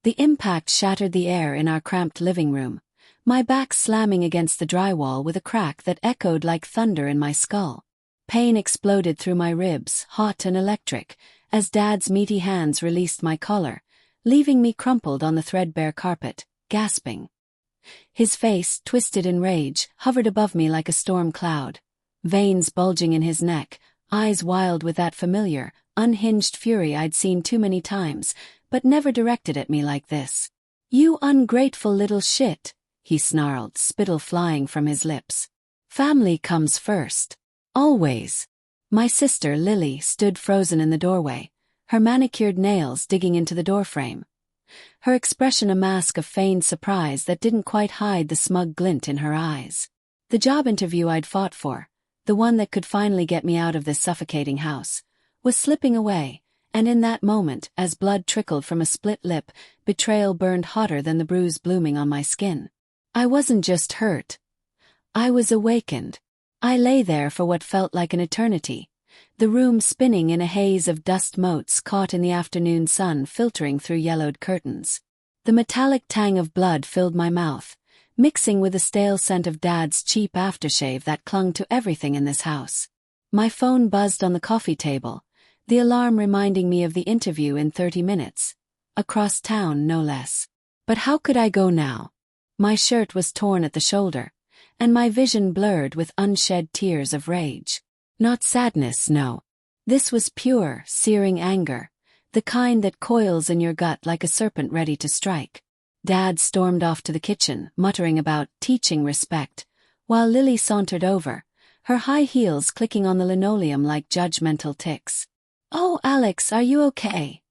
The impact shattered the air in our cramped living room, my back slamming against the drywall with a crack that echoed like thunder in my skull. Pain exploded through my ribs, hot and electric, as Dad's meaty hands released my collar, leaving me crumpled on the threadbare carpet, gasping. His face, twisted in rage, hovered above me like a storm cloud, veins bulging in his neck, eyes wild with that familiar, unhinged fury I'd seen too many times, but never directed at me like this. "You ungrateful little shit," he snarled, spittle flying from his lips. "Family comes first. Always." My sister, Lily, stood frozen in the doorway, her manicured nails digging into the doorframe. Her expression a mask of feigned surprise that didn't quite hide the smug glint in her eyes. The job interview I'd fought for, the one that could finally get me out of this suffocating house, was slipping away, and in that moment, as blood trickled from a split lip, betrayal burned hotter than the bruise blooming on my skin. I wasn't just hurt. I was awakened. I lay there for what felt like an eternity, the room spinning in a haze of dust motes caught in the afternoon sun filtering through yellowed curtains. The metallic tang of blood filled my mouth, mixing with the stale scent of Dad's cheap aftershave that clung to everything in this house. My phone buzzed on the coffee table, the alarm reminding me of the interview in 30 minutes. Across town, no less. But how could I go now? My shirt was torn at the shoulder, and my vision blurred with unshed tears of rage. Not sadness, no. This was pure, searing anger, the kind that coils in your gut like a serpent ready to strike. Dad stormed off to the kitchen, muttering about teaching respect, while Lily sauntered over, her high heels clicking on the linoleum like judgmental ticks. "Oh, Alex, are you okay?"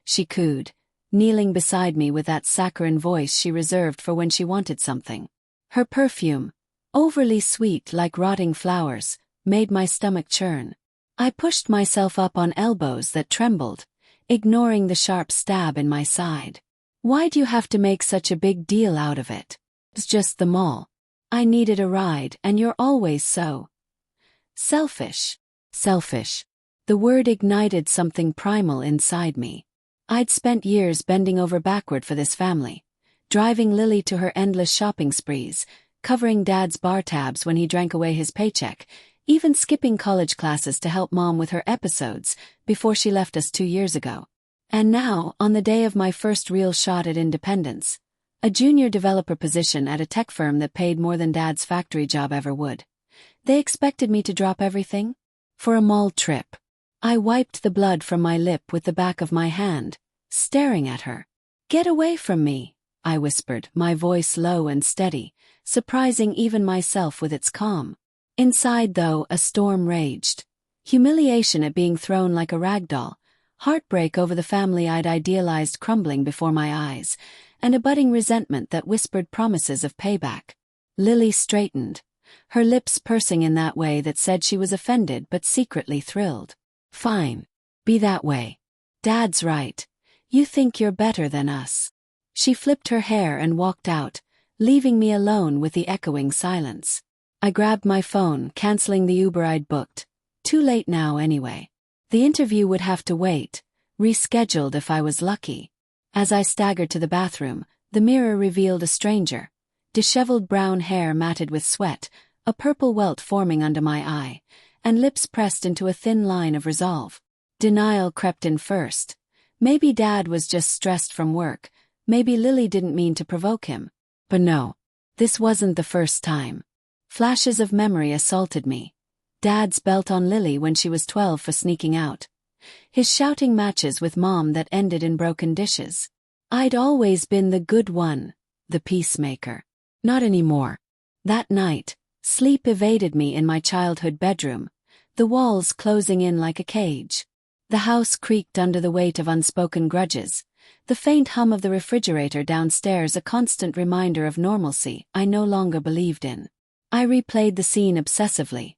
she cooed, kneeling beside me with that saccharine voice she reserved for when she wanted something. Her perfume, overly sweet like rotting flowers, made my stomach churn. I pushed myself up on elbows that trembled, ignoring the sharp stab in my side. "Why do you have to make such a big deal out of it? It's just the mall. I needed a ride, and you're always so selfish." Selfish. The word ignited something primal inside me. I'd spent years bending over backward for this family, driving Lily to her endless shopping sprees, covering Dad's bar tabs when he drank away his paycheck, even skipping college classes to help Mom with her episodes before she left us 2 years ago. And now, on the day of my first real shot at independence, a junior developer position at a tech firm that paid more than Dad's factory job ever would, they expected me to drop everything? For a mall trip. I wiped the blood from my lip with the back of my hand, staring at her. "Get away from me," I whispered, my voice low and steady, surprising even myself with its calm. Inside, though, a storm raged. Humiliation at being thrown like a rag doll, heartbreak over the family I'd idealized crumbling before my eyes, and a budding resentment that whispered promises of payback. Lily straightened, her lips pursing in that way that said she was offended but secretly thrilled. "Fine. Be that way. Dad's right. You think you're better than us." She flipped her hair and walked out, leaving me alone with the echoing silence. I grabbed my phone, canceling the Uber I'd booked. Too late now anyway. The interview would have to wait, rescheduled if I was lucky. As I staggered to the bathroom, the mirror revealed a stranger, disheveled brown hair matted with sweat, a purple welt forming under my eye, and lips pressed into a thin line of resolve. Denial crept in first. Maybe Dad was just stressed from work, maybe Lily didn't mean to provoke him. But no, this wasn't the first time. Flashes of memory assaulted me. Dad's belt on Lily when she was 12 for sneaking out. His shouting matches with Mom that ended in broken dishes. I'd always been the good one, the peacemaker. Not anymore. That night, sleep evaded me in my childhood bedroom, the walls closing in like a cage. The house creaked under the weight of unspoken grudges, the faint hum of the refrigerator downstairs a constant reminder of normalcy I no longer believed in. I replayed the scene obsessively.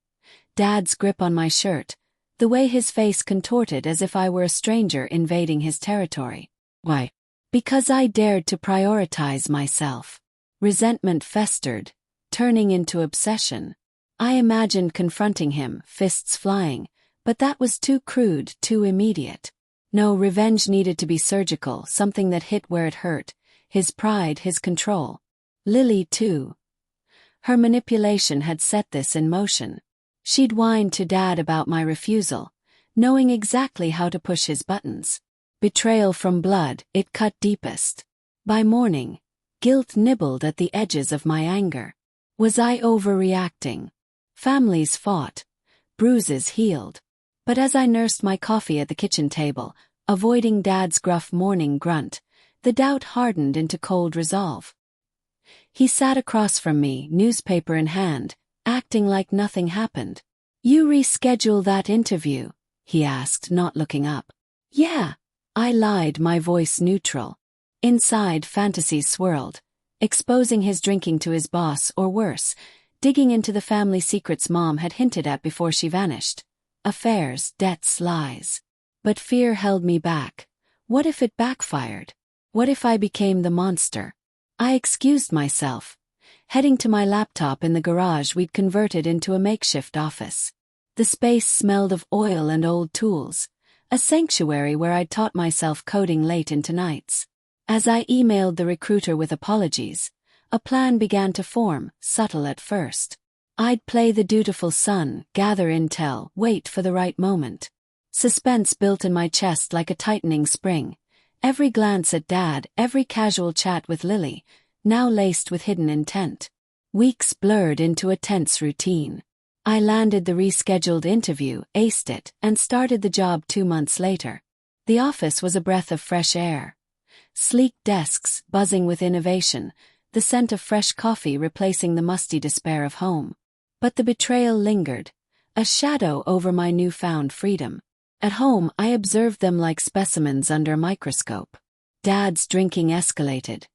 Dad's grip on my shirt, the way his face contorted as if I were a stranger invading his territory. Why? Because I dared to prioritize myself. Resentment festered, turning into obsession. I imagined confronting him, fists flying, but that was too crude, too immediate. No, revenge needed to be surgical, something that hit where it hurt. His pride, his control. Lily, too. Her manipulation had set this in motion. She'd whined to Dad about my refusal, knowing exactly how to push his buttons. Betrayal from blood, it cut deepest. By morning, guilt nibbled at the edges of my anger. Was I overreacting? Families fought. Bruises healed. But as I nursed my coffee at the kitchen table, avoiding Dad's gruff morning grunt, the doubt hardened into cold resolve. He sat across from me, newspaper in hand, acting like nothing happened. "You reschedule that interview?" he asked, not looking up. "Yeah," I lied, my voice neutral. Inside, fantasies swirled, exposing his drinking to his boss, or worse, digging into the family secrets Mom had hinted at before she vanished. Affairs, debts, lies. But fear held me back. What if it backfired? What if I became the monster? I excused myself, heading to my laptop in the garage we'd converted into a makeshift office. The space smelled of oil and old tools, a sanctuary where I'd taught myself coding late into nights. As I emailed the recruiter with apologies, a plan began to form, subtle at first. I'd play the dutiful son, gather intel, wait for the right moment. Suspense built in my chest like a tightening spring. Every glance at Dad, every casual chat with Lily, now laced with hidden intent. Weeks blurred into a tense routine. I landed the rescheduled interview, aced it, and started the job 2 months later. The office was a breath of fresh air. Sleek desks, buzzing with innovation, the scent of fresh coffee replacing the musty despair of home. But the betrayal lingered, a shadow over my newfound freedom. At home, I observed them like specimens under a microscope. Dad's drinking escalated.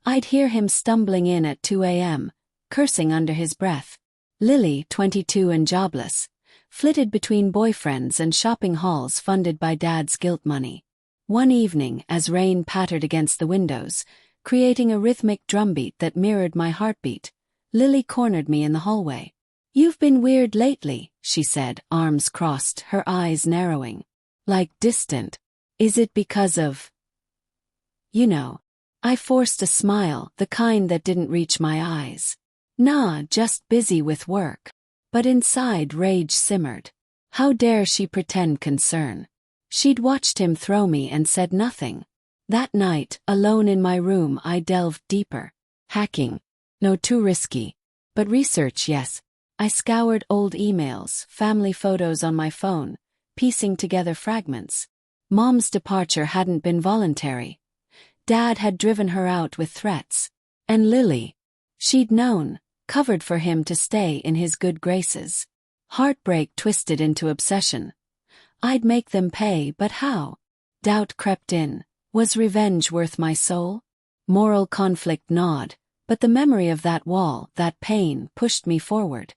I'd hear him stumbling in at 2 a.m., cursing under his breath. Lily, 22 and jobless, flitted between boyfriends and shopping halls funded by Dad's guilt money. One evening, as rain pattered against the windows, creating a rhythmic drumbeat that mirrored my heartbeat, Lily cornered me in the hallway. "You've been weird lately," she said, arms crossed, her eyes narrowing. Like distant. "Is it because of—" "You know." I forced a smile, the kind that didn't reach my eyes. "Nah, just busy with work." But inside rage simmered. How dare she pretend concern? She'd watched him throw me and said nothing. That night, alone in my room, I delved deeper. Hacking. No, too risky. But research, yes. I scoured old emails, family photos on my phone, piecing together fragments. Mom's departure hadn't been voluntary. Dad had driven her out with threats. And Lily, she'd known, covered for him to stay in his good graces. Heartbreak twisted into obsession. I'd make them pay, but how? Doubt crept in. Was revenge worth my soul? Moral conflict gnawed, but the memory of that wall, that pain, pushed me forward.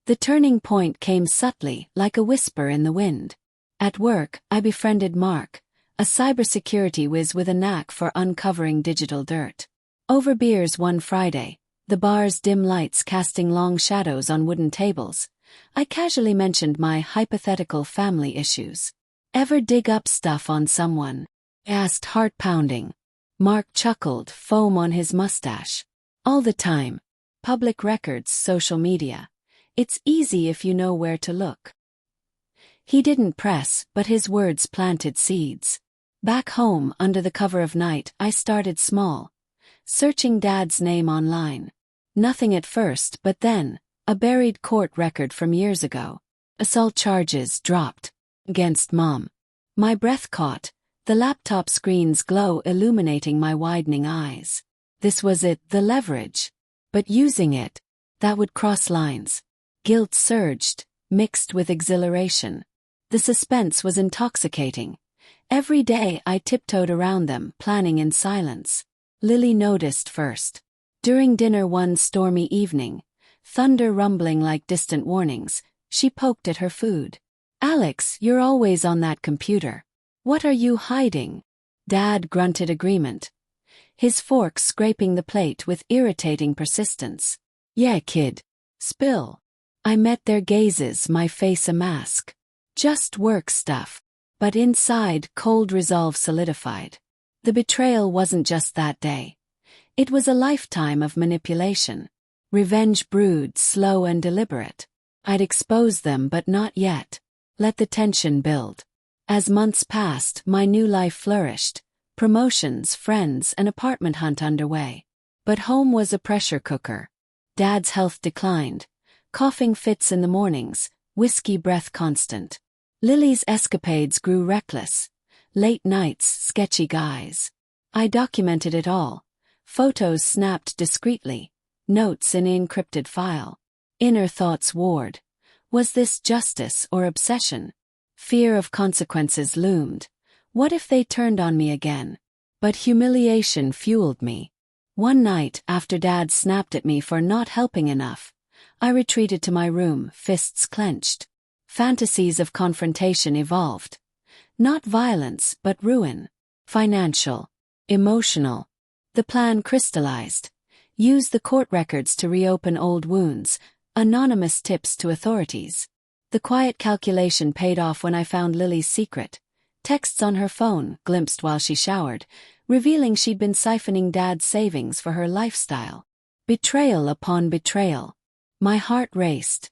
The turning point came subtly, like a whisper in the wind. At work, I befriended Mark, a cybersecurity whiz with a knack for uncovering digital dirt. Over beers one Friday, the bar's dim lights casting long shadows on wooden tables, I casually mentioned my hypothetical family issues. "Ever dig up stuff on someone?" I asked, heart pounding. Mark chuckled, foam on his mustache. "All the time. Public records, social media. It's easy if you know where to look." He didn't press, but his words planted seeds. Back home, under the cover of night, I started small, searching Dad's name online. Nothing at first, but then, a buried court record from years ago. Assault charges dropped. Against Mom. My breath caught, the laptop screen's glow illuminating my widening eyes. This was it, the leverage. But using it, that would cross lines. Guilt surged, mixed with exhilaration. The suspense was intoxicating. Every day I tiptoed around them, planning in silence. Lily noticed first. During dinner one stormy evening, thunder rumbling like distant warnings, she poked at her food. "Alex, you're always on that computer. What are you hiding?" Dad grunted agreement, his fork scraping the plate with irritating persistence. "Yeah, kid. Spill." I met their gazes, my face a mask. "Just work stuff." But inside, cold resolve solidified. The betrayal wasn't just that day. It was a lifetime of manipulation. Revenge brewed, slow and deliberate. I'd expose them, but not yet. Let the tension build. As months passed, my new life flourished. Promotions, friends, an apartment hunt underway. But home was a pressure cooker. Dad's health declined. Coughing fits in the mornings, whiskey breath constant. Lily's escapades grew reckless. Late nights, sketchy guys. I documented it all. Photos snapped discreetly. Notes in encrypted file. Inner thoughts warred. Was this justice or obsession? Fear of consequences loomed. What if they turned on me again? But humiliation fueled me. One night, after Dad snapped at me for not helping enough, I retreated to my room, fists clenched. Fantasies of confrontation evolved. Not violence, but ruin. Financial. Emotional. The plan crystallized. Use the court records to reopen old wounds. Anonymous tips to authorities. The quiet calculation paid off when I found Lily's secret. Texts on her phone, glimpsed while she showered, revealing she'd been siphoning Dad's savings for her lifestyle. Betrayal upon betrayal. My heart raced.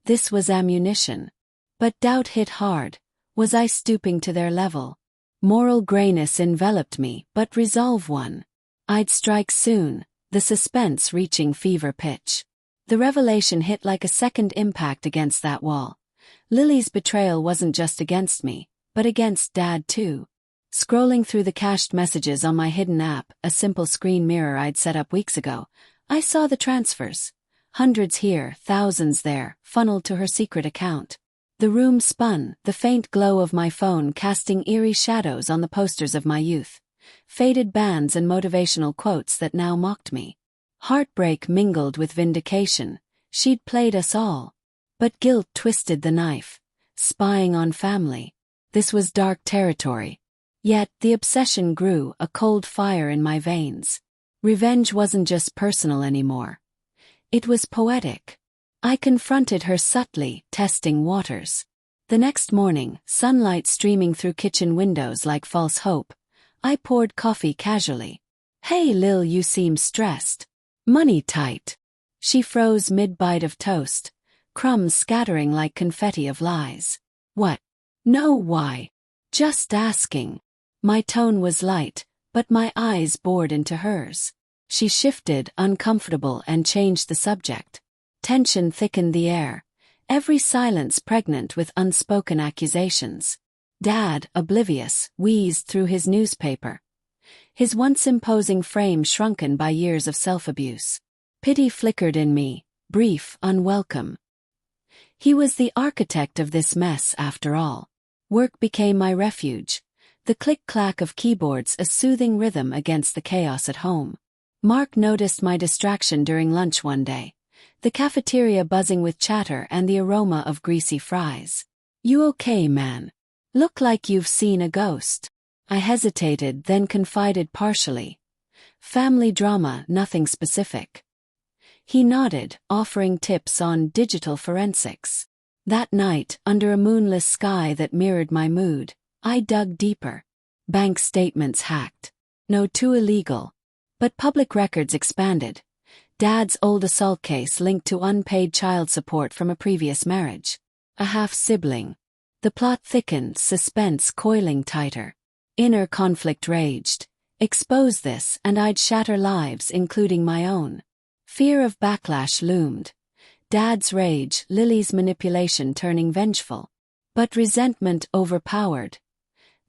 This was ammunition. But doubt hit hard. Was I stooping to their level? Moral grayness enveloped me, but resolve won. I'd strike soon, the suspense reaching fever pitch. The revelation hit like a second impact against that wall. Lily's betrayal wasn't just against me, but against Dad too. Scrolling through the cached messages on my hidden app, a simple screen mirror I'd set up weeks ago, I saw the transfers. Hundreds here, thousands there, funneled to her secret account. The room spun, the faint glow of my phone casting eerie shadows on the posters of my youth. Faded bands and motivational quotes that now mocked me. Heartbreak mingled with vindication. She'd played us all. But guilt twisted the knife. Spying on family. This was dark territory. Yet, the obsession grew, a cold fire in my veins. Revenge wasn't just personal anymore. It was poetic. I confronted her subtly, testing waters. The next morning, sunlight streaming through kitchen windows like false hope, I poured coffee casually. "Hey Lil, you seem stressed. Money tight." She froze mid-bite of toast, crumbs scattering like confetti of lies. "What? No, why? Just asking." My tone was light, but my eyes bored into hers. She shifted, uncomfortable, and changed the subject. Tension thickened the air, every silence pregnant with unspoken accusations. Dad, oblivious, wheezed through his newspaper. His once imposing frame shrunken by years of self-abuse. Pity flickered in me, brief, unwelcome. He was the architect of this mess after all. Work became my refuge. The click-clack of keyboards a soothing rhythm against the chaos at home. Mark noticed my distraction during lunch one day. The cafeteria buzzing with chatter and the aroma of greasy fries. "You okay, man? Look like you've seen a ghost." I hesitated, then confided partially. "Family drama, nothing specific." He nodded, offering tips on digital forensics. That night, under a moonless sky that mirrored my mood, I dug deeper. Bank statements hacked. No, too illegal. But public records expanded. Dad's old assault case linked to unpaid child support from a previous marriage. A half-sibling. The plot thickened, suspense coiling tighter. Inner conflict raged. Expose this and I'd shatter lives, including my own. Fear of backlash loomed. Dad's rage, Lily's manipulation turning vengeful. But resentment overpowered.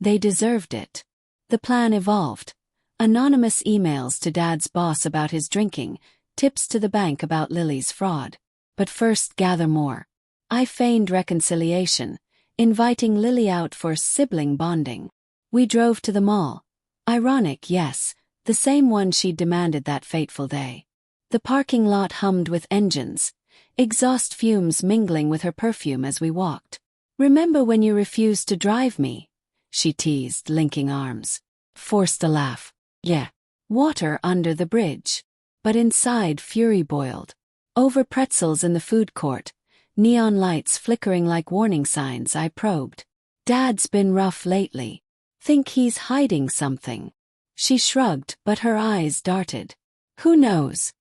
They deserved it. The plan evolved. Anonymous emails to Dad's boss about his drinking, tips to the bank about Lily's fraud. But first, gather more. I feigned reconciliation, inviting Lily out for sibling bonding. We drove to the mall. Ironic, yes, the same one she'd demanded that fateful day. The parking lot hummed with engines, exhaust fumes mingling with her perfume as we walked. "Remember when you refused to drive me?" she teased, linking arms. Forced a laugh. "Yeah. Water under the bridge." But inside, fury boiled. Over pretzels in the food court, neon lights flickering like warning signs, I probed. Dad's been rough lately. Think he's hiding something. She shrugged, but her eyes darted. Who knows?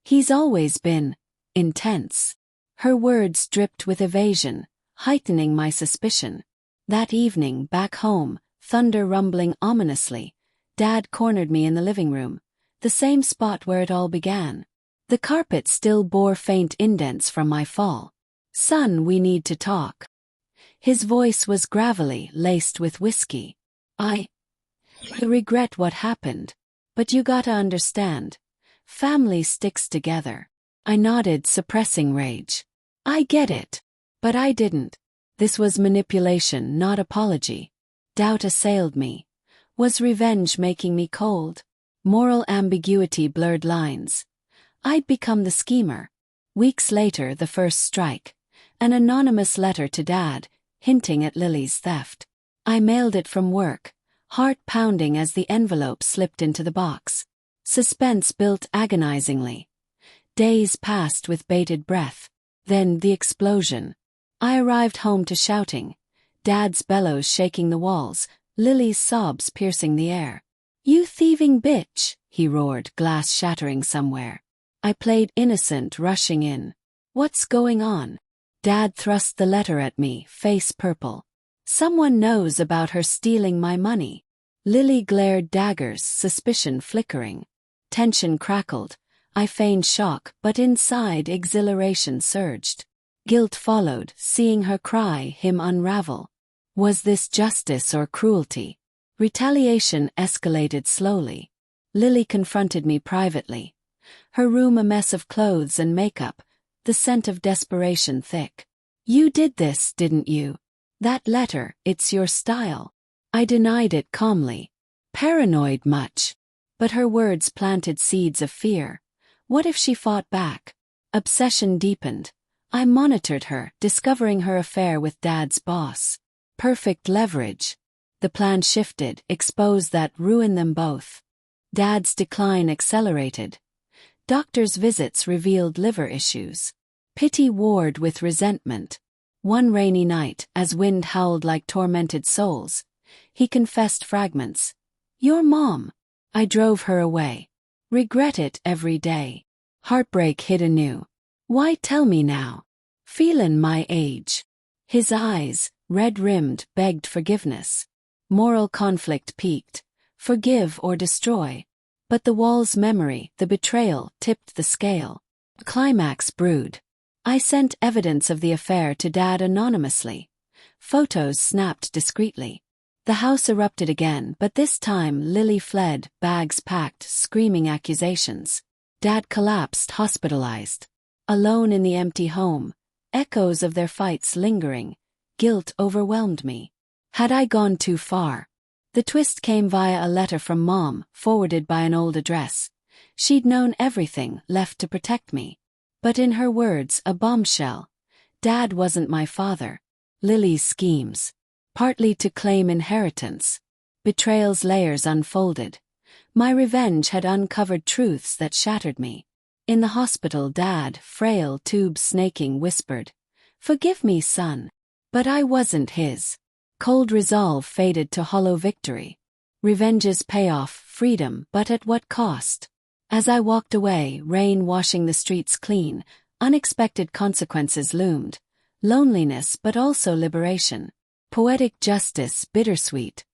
He's always been intense. Her words dripped with evasion, heightening my suspicion. That evening, back home, thunder rumbling ominously, Dad cornered me in the living room, the same spot where it all began. The carpet still bore faint indents from my fall. "Son, we need to talk." His voice was gravelly, laced with whiskey. I regret what happened, but you gotta understand. Family sticks together." I nodded, suppressing rage. "I get it. But I didn't." This was manipulation, not apology. Doubt assailed me. Was revenge making me cold? Moral ambiguity blurred lines. I'd become the schemer. Weeks later, the first strike. An anonymous letter to Dad, hinting at Lily's theft. I mailed it from work, heart pounding as the envelope slipped into the box. Suspense built agonizingly. Days passed with bated breath. Then the explosion. I arrived home to shouting, Dad's bellows shaking the walls, Lily's sobs piercing the air. "You thieving bitch," he roared, glass shattering somewhere. I played innocent, rushing in. "What's going on?" Dad thrust the letter at me, face purple. "Someone knows about her stealing my money." Lily glared daggers, suspicion flickering. Tension crackled. I feigned shock, but inside exhilaration surged. Guilt followed, seeing her cry, him unravel. Was this justice or cruelty? Retaliation escalated slowly. Lily confronted me privately. Her room a mess of clothes and makeup, the scent of desperation thick. "You did this, didn't you? That letter, it's your style." I denied it calmly. "Paranoid much?" But her words planted seeds of fear. What if she fought back? Obsession deepened. I monitored her, discovering her affair with Dad's boss. Perfect leverage. The plan shifted, exposed that ruined them both. Dad's decline accelerated. Doctor's visits revealed liver issues. Pity warred with resentment. One rainy night, as wind howled like tormented souls, he confessed fragments. "Your mom." I drove her away. Regret it every day. Heartbreak hit anew. "Why tell me now?" "Feelin' my age." His eyes, red-rimmed, begged forgiveness. Moral conflict peaked. Forgive or destroy. But the wall's memory, the betrayal, tipped the scale. Climax brewed. I sent evidence of the affair to Dad anonymously. Photos snapped discreetly. The house erupted again, but this time Lily fled, bags packed, screaming accusations. Dad collapsed, hospitalized. Alone in the empty home, echoes of their fights lingering, guilt overwhelmed me. Had I gone too far? The twist came via a letter from Mom, forwarded by an old address. She'd known everything, left to protect me. But in her words, a bombshell. Dad wasn't my father. Lily's schemes. Partly to claim inheritance. Betrayal's layers unfolded. My revenge had uncovered truths that shattered me. In the hospital, Dad, frail, tubes snaking, whispered, "Forgive me, son." But I wasn't his. Cold resolve faded to hollow victory. Revenge's payoff, freedom, but at what cost? As I walked away, rain washing the streets clean, unexpected consequences loomed. Loneliness, but also liberation. Poetic justice, bittersweet.